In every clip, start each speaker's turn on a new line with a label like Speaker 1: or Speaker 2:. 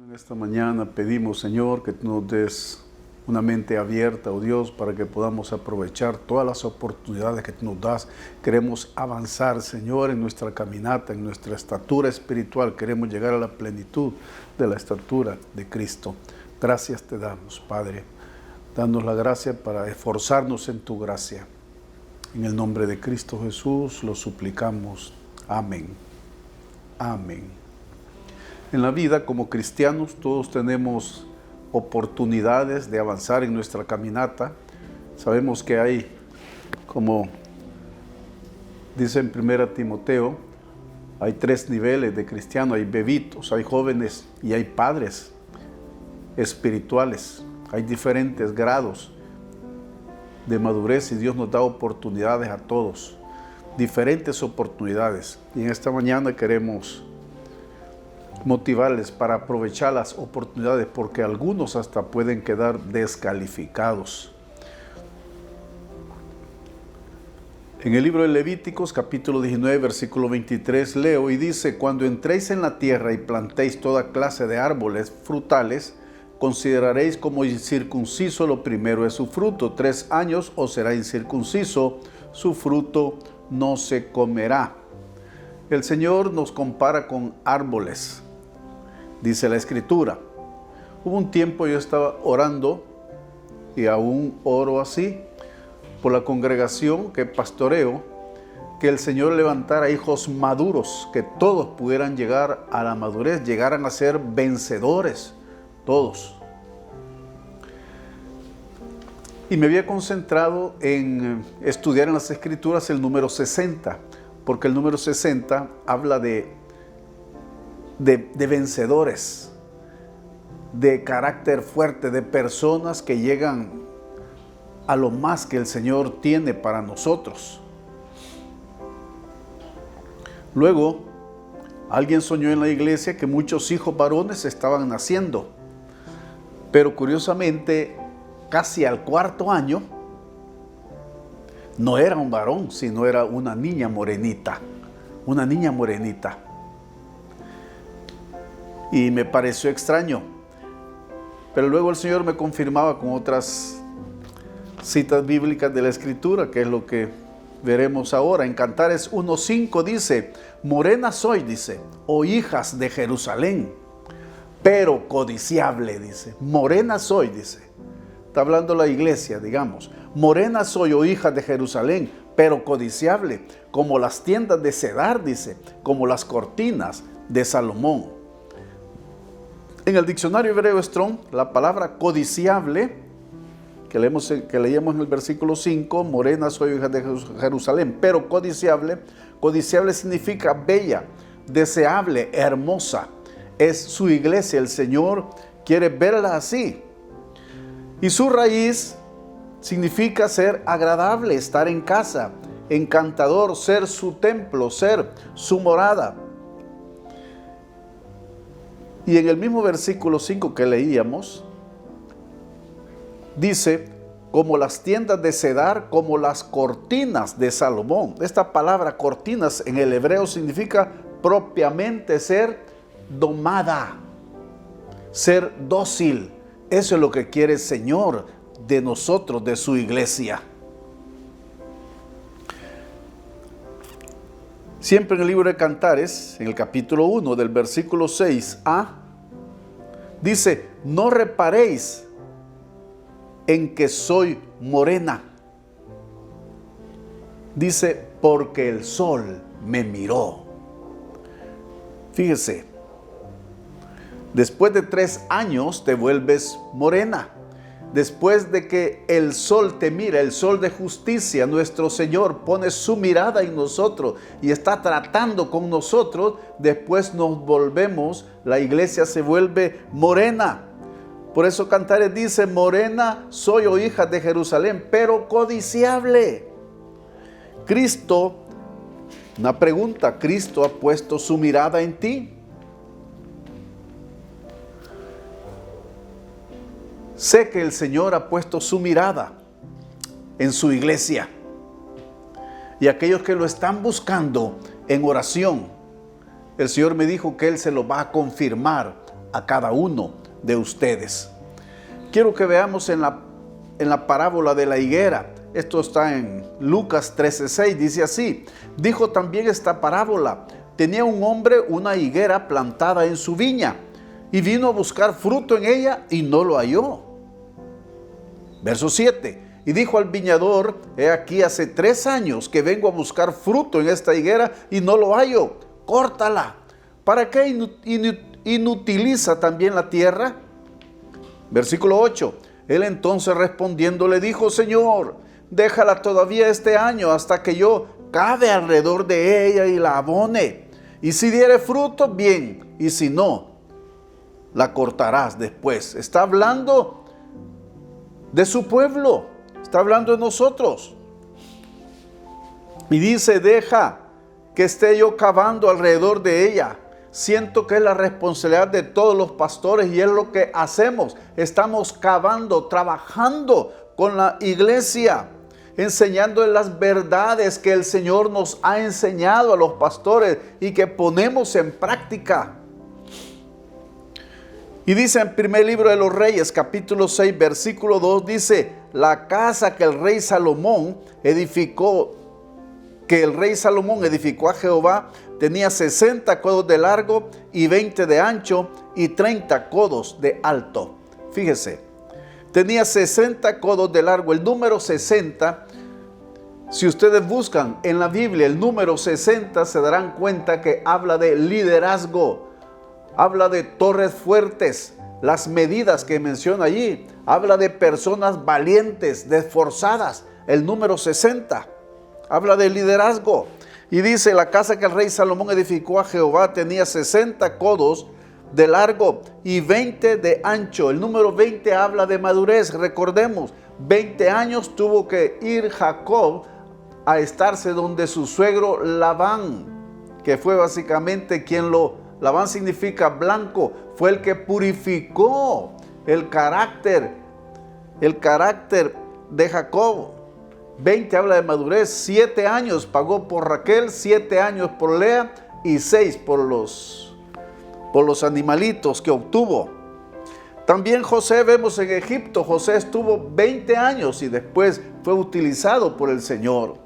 Speaker 1: En esta mañana pedimos, Señor, que tú nos des una mente abierta, oh Dios, para que podamos aprovechar todas las oportunidades que tú nos das. Queremos avanzar, Señor, en nuestra caminata, en nuestra estatura espiritual. Queremos llegar a la plenitud de la estatura de Cristo. Gracias te damos, Padre. Danos la gracia para esforzarnos en tu gracia. En el nombre de Cristo Jesús lo suplicamos. Amén. Amén. En la vida, como cristianos, todos tenemos oportunidades de avanzar en nuestra caminata. Sabemos que hay, como dice en 1 Timoteo, hay 3 niveles de cristianos. Hay bebitos, hay jóvenes y hay padres espirituales. Hay diferentes grados de madurez y Dios nos da oportunidades a todos, diferentes oportunidades. Y en esta mañana queremos motivarles para aprovechar las oportunidades, porque algunos hasta pueden quedar descalificados. En el libro de Levíticos, capítulo 19, versículo 23, leo y dice: cuando entréis en la tierra y plantéis toda clase de árboles frutales, consideraréis como incircunciso lo primero de su fruto. 3 años os será incircunciso, su fruto no se comerá. El Señor nos compara con árboles. Dice la Escritura. Hubo un tiempo yo estaba orando, y aún oro así, por la congregación que pastoreo, que el Señor levantara hijos maduros, que todos pudieran llegar a la madurez, llegaran a ser vencedores, todos. Y me había concentrado en estudiar en las Escrituras el número 60, porque el número 60 habla de vencedores, de carácter fuerte, de personas que llegan a lo más que el Señor tiene para nosotros. Luego, alguien soñó en la iglesia que muchos hijos varones estaban naciendo, pero curiosamente, casi al 4.º año, no era un varón, sino era una niña morenita, una niña morenita. Y me pareció extraño, pero luego el Señor me confirmaba con otras citas bíblicas de la Escritura, que es lo que veremos ahora. En Cantares 1:5 dice: morena soy, dice, oh hijas de Jerusalén, pero codiciable, dice. Morena soy, dice. Está hablando la iglesia, digamos. Morena soy, oh hijas de Jerusalén, pero codiciable, como las tiendas de Cedar, dice, como las cortinas de Salomón. En el diccionario hebreo Strong, la palabra codiciable, que leíamos en el versículo 5, morena soy hija de Jerusalén, pero codiciable significa bella, deseable, hermosa. Es su iglesia, el Señor quiere verla así. Y su raíz significa ser agradable, estar en casa, encantador, ser su templo, ser su morada. Y en el mismo versículo 5 que leíamos, dice, como las tiendas de Cedar, como las cortinas de Salomón. Esta palabra cortinas en el hebreo significa propiamente ser domada, ser dócil. Eso es lo que quiere el Señor de nosotros, de su iglesia. Siempre en el libro de Cantares, en el capítulo 1 del versículo 6a, dice: no reparéis en que soy morena. Dice: porque el sol me miró. Fíjese, después de 3 años te vuelves morena. Después de que el sol te mira, el sol de justicia, nuestro Señor pone su mirada en nosotros y está tratando con nosotros, después nos volvemos, la iglesia se vuelve morena. Por eso Cantares dice: morena soy, oh hija de Jerusalén, pero codiciable. Cristo, una pregunta, ¿Cristo ha puesto su mirada en ti? Sé que el Señor ha puesto su mirada en su iglesia. Y aquellos que lo están buscando en oración, el Señor me dijo que Él se lo va a confirmar a cada uno de ustedes. Quiero que veamos en la parábola de la higuera. Esto está en Lucas 13:6, dice así: dijo también esta parábola: tenía un hombre una higuera plantada en su viña, y vino a buscar fruto en ella y no lo halló. Verso 7: y dijo al viñador: he aquí hace 3 años que vengo a buscar fruto en esta higuera y no lo hallo. Córtala. ¿Para qué inutiliza también la tierra? Versículo 8: él entonces respondiendo le dijo: Señor, déjala todavía este año hasta que yo cave alrededor de ella y la abone. Y si diere fruto, bien, y si no, la cortarás después. Está hablando de su pueblo, está hablando de nosotros. Y dice: deja que esté yo cavando alrededor de ella. Siento que es la responsabilidad de todos los pastores y es lo que hacemos. Estamos cavando, trabajando con la iglesia, enseñando las verdades que el Señor nos ha enseñado a los pastores y que ponemos en práctica. Y dice en primer libro de los Reyes, capítulo 6, versículo 2, dice: la casa que el rey Salomón edificó a Jehová, tenía 60 codos de largo y 20 de ancho y 30 codos de alto. Fíjese, tenía 60 codos de largo. El número 60, si ustedes buscan en la Biblia el número 60, se darán cuenta que habla de liderazgo, habla de torres fuertes. Las medidas que menciona allí, habla de personas valientes, esforzadas. El número 60 habla de liderazgo. Y dice: la casa que el rey Salomón edificó a Jehová tenía 60 codos de largo y 20 de ancho. El número 20 habla de madurez. Recordemos, 20 años tuvo que ir Jacob a estarse donde su suegro Labán, que fue básicamente Labán significa blanco, fue el que purificó el carácter de Jacob. 20 habla de madurez. 7 años pagó por Raquel, 7 años por Lea y 6 por los animalitos que obtuvo. También José, vemos en Egipto, José estuvo 20 años y después fue utilizado por el Señor.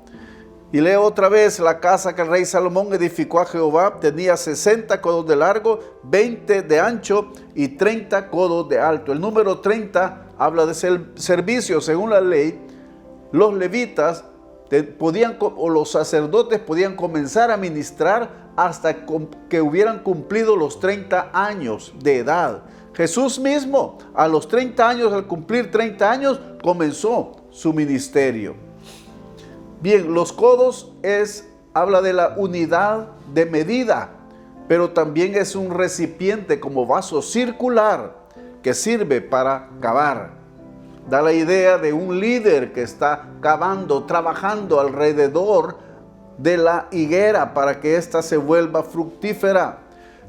Speaker 1: Y leo otra vez: la casa que el rey Salomón edificó a Jehová tenía 60 codos de largo, 20 de ancho y 30 codos de alto. El número 30 habla de servicio. Según la ley, los levitas los sacerdotes podían comenzar a ministrar hasta que hubieran cumplido los 30 años de edad. Jesús mismo, a los 30 años, al cumplir 30 años, comenzó su ministerio. Bien, los codos habla de la unidad de medida, pero también es un recipiente como vaso circular que sirve para cavar. Da la idea de un líder que está cavando, trabajando alrededor de la higuera para que ésta se vuelva fructífera.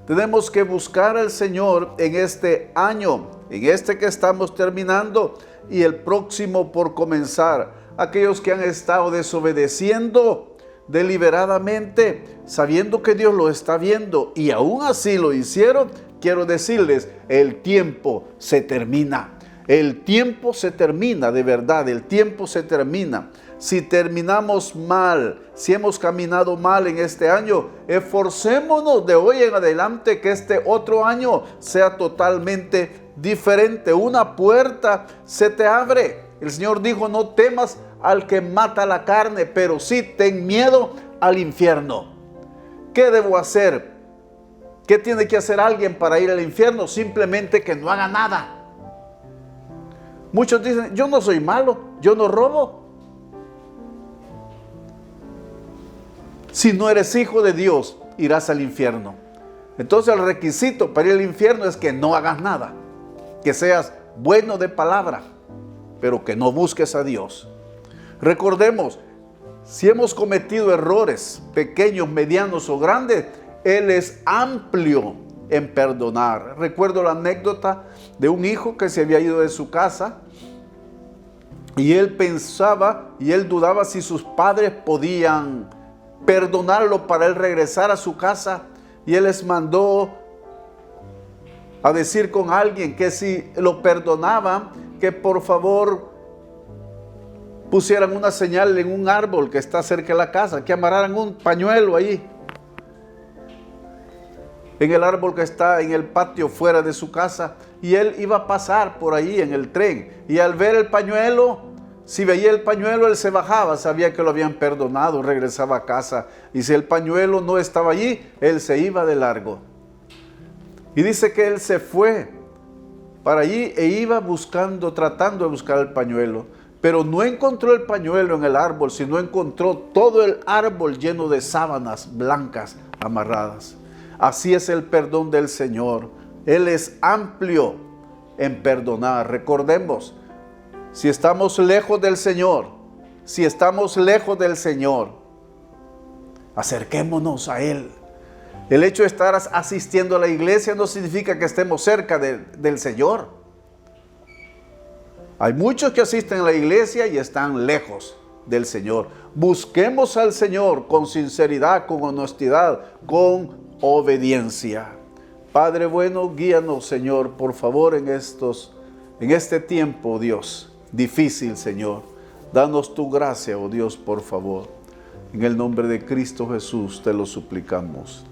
Speaker 1: Tenemos que buscar al Señor en este año, en este que estamos terminando y el próximo por comenzar. Aquellos que han estado desobedeciendo deliberadamente, sabiendo que Dios lo está viendo y aún así lo hicieron, quiero decirles: el tiempo se termina. El tiempo se termina, de verdad, el tiempo se termina. Si terminamos mal, si hemos caminado mal en este año, esforcémonos de hoy en adelante que este otro año sea totalmente diferente. Una puerta se te abre. El Señor dijo: no temas al que mata la carne, pero sí ten miedo al infierno. ¿Qué debo hacer? ¿Qué tiene que hacer alguien para ir al infierno? Simplemente que no haga nada. Muchos dicen: yo no soy malo, yo no robo. Si no eres hijo de Dios, irás al infierno. Entonces el requisito para ir al infierno es que no hagas nada, que seas bueno de palabra, pero que no busques a Dios. Recordemos, si hemos cometido errores pequeños, medianos o grandes, Él es amplio en perdonar. Recuerdo la anécdota de un hijo que se había ido de su casa y él pensaba y él dudaba si sus padres podían perdonarlo para él regresar a su casa, y él les mandó a decir con alguien que si lo perdonaban, que por favor pusieran una señal en un árbol que está cerca de la casa, que amarraran un pañuelo ahí, en el árbol que está en el patio fuera de su casa, y él iba a pasar por ahí en el tren, y al ver el pañuelo, si veía el pañuelo, él se bajaba, sabía que lo habían perdonado, regresaba a casa, y si el pañuelo no estaba allí, él se iba de largo. Y dice que él se fue para allí e iba buscando, tratando de buscar el pañuelo, pero no encontró el pañuelo en el árbol, sino encontró todo el árbol lleno de sábanas blancas amarradas. Así es el perdón del Señor. Él es amplio en perdonar. Recordemos, si estamos lejos del Señor, acerquémonos a Él. El hecho de estar asistiendo a la iglesia no significa que estemos cerca del Señor. Hay muchos que asisten a la iglesia y están lejos del Señor. Busquemos al Señor con sinceridad, con honestidad, con obediencia. Padre bueno, guíanos, Señor, por favor, en este tiempo, Dios, difícil, Señor. Danos tu gracia, oh Dios, por favor. En el nombre de Cristo Jesús te lo suplicamos.